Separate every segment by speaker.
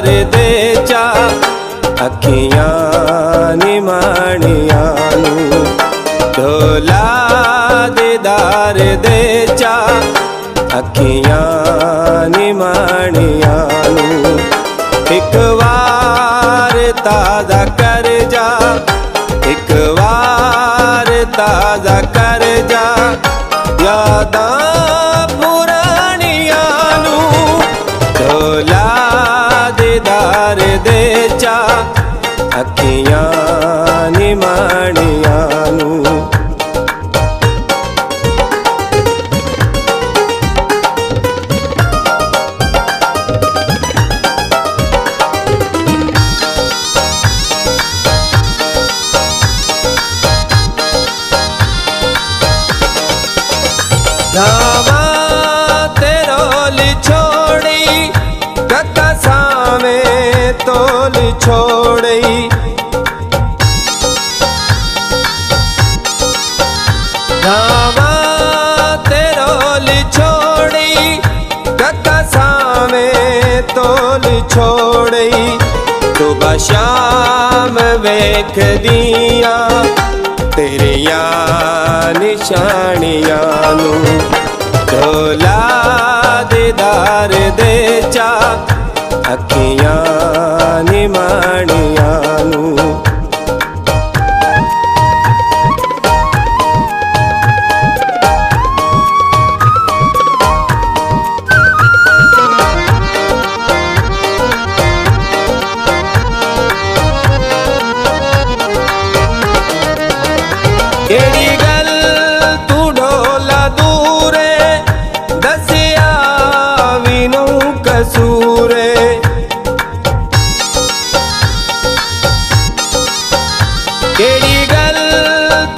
Speaker 1: दीदार दे चा अखियां निमाणियां नू ढोला दीदार दे चा अखियां निमाणियां नू एक वार ताज़ा कर जा एक वार ताज़ा कर जा यादां पुराणियां नू ढोला दीदार दे चा अखियां निमाणियां नू धावा तेरोल छोड़ी कक्का सामे तोल छोड़ी धावा तेरोल छोड़ी कक्का सामे तोल छोड़ी सुबह शाम वेख दिया तेरिया निशानियां नू ढोला दीदार दे चा अखियां निमाणियां नू केड़ी गल तू ढोला दूरे दसिया विनू कसूरे केड़ी गल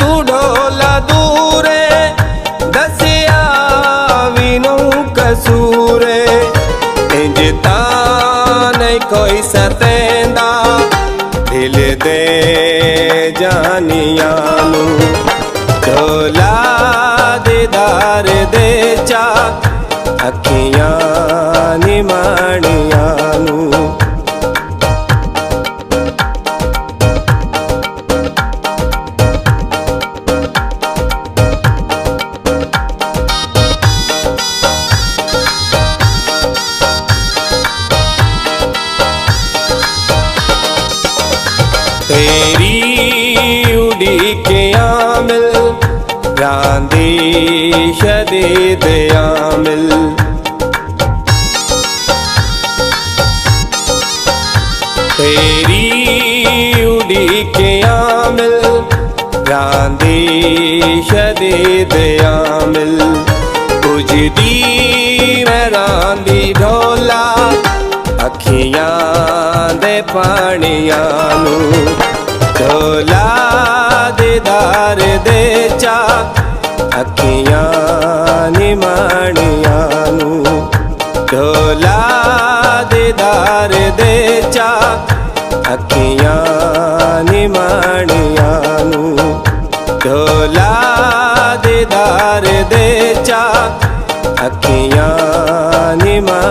Speaker 1: तू ढोला दूरे दसिया विनू कसूरे इंज तां नहीं कोई सतेंदा दिल दे जानियां नू ढोला दीदार दे चा अखियां निमाणियां नू तेरी उड़ी के आमिल रांदी शदीद आमिल तेरी उड़ी के आमिल रांदी शदीद आमिल उजदी मैं रांदी ढोला अखियां दे पानियां नू ढोला दीदार दे चा अखियां निमाणियां नू ढोला दीदार दे चा अखियां निमाणियां नू ढोला दीदार दे चा अखियां निमाणियां